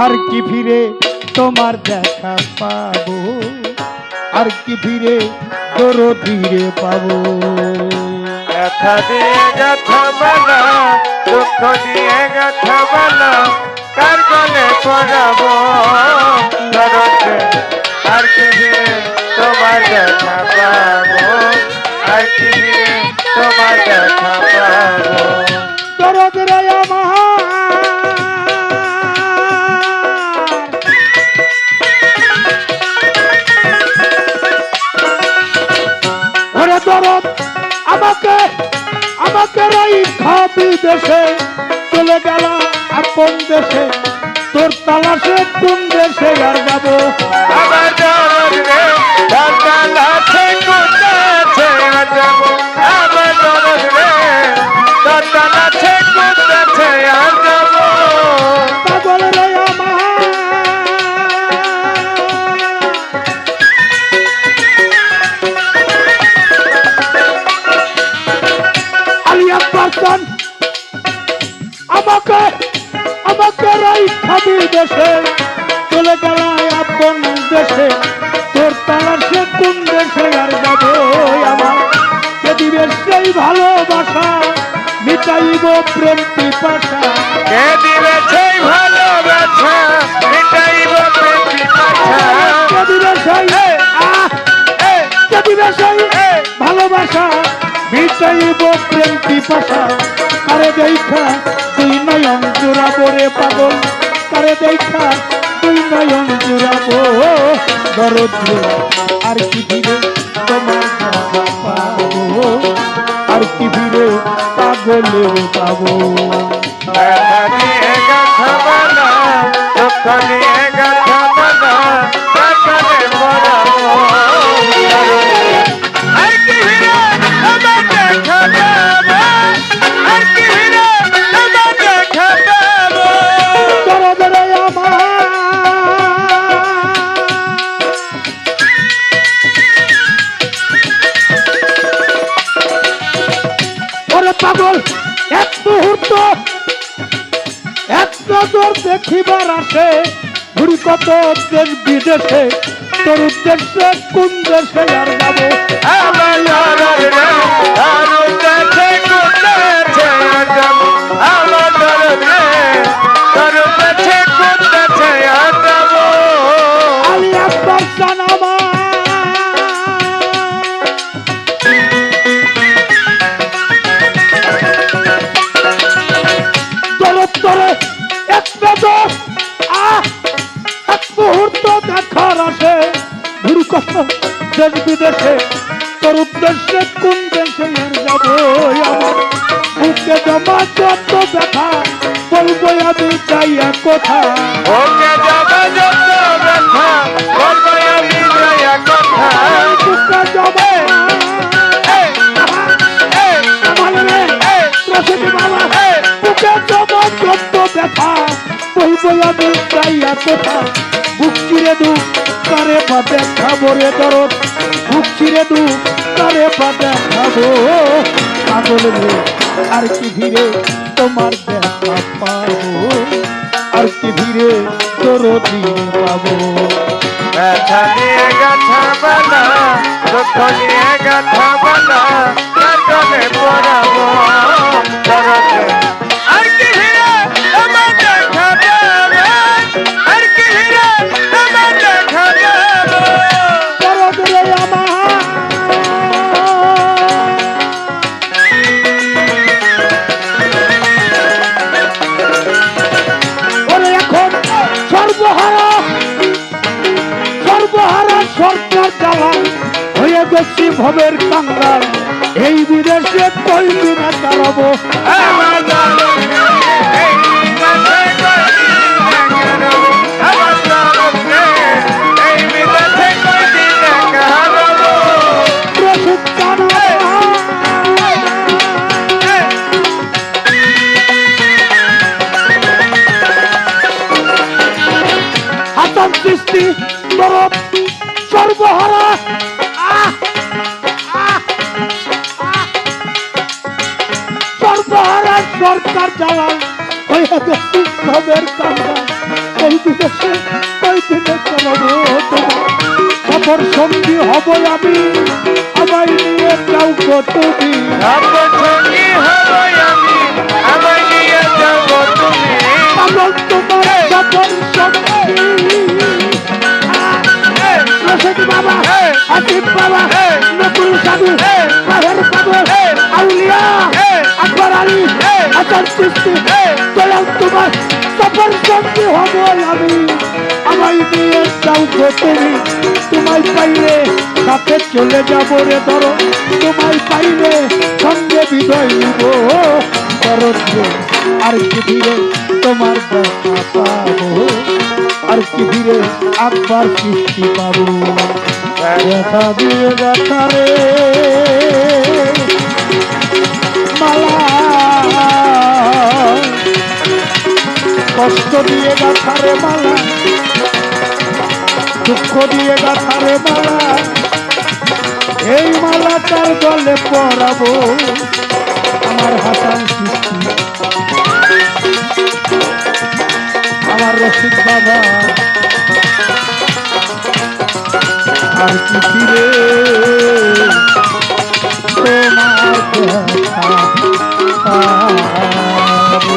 আর কি ফিরে তোমার দেখা পাবো, আর কি ফিরে দরদিরে পাবো। ব্যথা দিয়ে গাথা মালা, দুঃখ দিয়ে গাথা মালা, কার গলে পরাবো দরদে। আর কি ফিরে তোমার দেখা পাবো, আর কি ফিরে তোমার দেখা পাবো। দরদ রে আমার, ওরে দরদ আমাকে আমাকে রাইখা বিদেশে চলে গেল আপন দেশে, তোর তালাশে কোন দেশে আর যাবো। আমার দরদ রে তার তালাশে কোন দেশে আর যাবো। আমার দরদ রে তার তালাশে কোন দেশে আর যাবো। পাগল রে আমার, আলিয়া পারতান আমাকে আমাকে রাইখা বিদেশে চলে গেল আপন দেশে, তোর তালাশে কোন দেশে আর যাবো। আমার কে দিবে সেই ভালোবাসা, মিটাইব প্রেম পিপাসা। কে দিবে সেই ভালোবাসা, মিটাইব প্রেম পিপাসা। কে দিবে সেই কে দিবে সেই ভালোবাসা, মিটাইব প্রেম পিপাসা। কারে দেখা তুই নয়ন জোড়াবো রে পাগল, কারে দেখা তুই নয়ন জোড়াবো। দরদ রে আর কি ফিরে তোমার দেখা পাবো, আর কি ফিরে পাগলে পাবো। ব্যথা দিয়ে গাথা মালা, দুঃখ দিয়ে গাথা মালা, কার গলে পরাবো দরদে। আর কি ফিরে আমার দেখা পাবো, আর কি ফিরে আমার দেখা পাবো। দরদ রে আমার, ওরে পাগল এক মুহূর্ত এক নজর দেখিবার আসে, ঘুরি কত দেশ বিদেশে, তোর উদ্দেশ্যে কোন দেশে আর যাবো। আমার দরদ রে তার উদ্দেশ্যে কোন দেশে আর যাবো। আমার দরদ রে তার উদ্দেশ্যে কোন দেশে আর যাবো। আলিয়া পারতান আমার, দরদ করে এক নজর এক মুহূর্ত দেখার আসে, ঘুরি কত দেশ বিদেশে, তোর উদ্দেশ্যে কোন দেশে আর যাবো। আমার বুকে জমা যত ব্যথা, বলবো আমি যাইয়া কোথা। ওকে যাবা যত ব্যথা, বলবো আমি যাইয়া কথা। বুকে জমা আমার রে প্রসেদি বাবা, বুকে জমা যত ব্যথা, বলবো আমি যাইয়া কোথা। বুক চিরে দুঃখ কারে বা দেখাবো রে দরদ, বুক চিরে দুঃখ কারে বা দেখাবো। পাগল রে আর কি ফিরে তোমার দেখা পাবো, আর কি ফিরে দরদি পাবো। ব্যথা নিয়ে গাথা মালা, দুঃখ নিয়ে গাথা মালা, কার গলে পরাবো দরদে। আর কি ফিরে আমার দেখা পাবো, আর কি ফিরে আমার দেখা পাবো। দরদ রে আমার, ওরে এখন সর্বহারা সর্বহারা সরকার জ্বালা হয়ে গেছি ভবের কাঙ্গাল, এই বিদেশে কইবি না তারবো। আমার দরদ রে এই বিদেশে কয়দিন দেখা রবো। আমার দরদ রে এই বিদেশে কয়দিন দেখা রবো। প্রসিদ্ধ হাসান সৃষ্টি দরদ সর্বহারা সর্বহারা সরকার জ্বালা হয়ে গেছি ভবের কাঙ্গাল, এই দেশে কই দিনে করবো তোমার সফর সঙ্গী হব আমি আমায় নিয়ে যাও গো তুমি সফর সঙ্গী হব আমি আমায় নিয়ে যাও তুমি পাগল তোমার সফর সঙ্গী রশিদ বাবা হাকিম বাবা নকুল সাধু মাহের সাধু আউলিয়া আকবর আলী হাসান চিশতি দয়াল তোমার সফর সঙ্গী হব আমি আমায় নিয়ে যাও গো তুমি তোমায় পাইলে সাথে চলে যাব রে ধরো তোমায় পাইলে সঙ্গে বিদায় নিব ধরো আর কি ফিরে তোমার দেখা পাবো আর কি ফিরে একবার সৃষ্টি পাবো দেখা দিয়ে দেখা রে মালা কষ্ট দিয়ে গাথা রে মালা দুঃখ দিয়ে গাথা রে মালা এই মালাটার গলে পরাবো আমার হাসান সৃষ্টি আমার রশিদ বাবা আর কি ফিরে তোমার দেখা পাবো।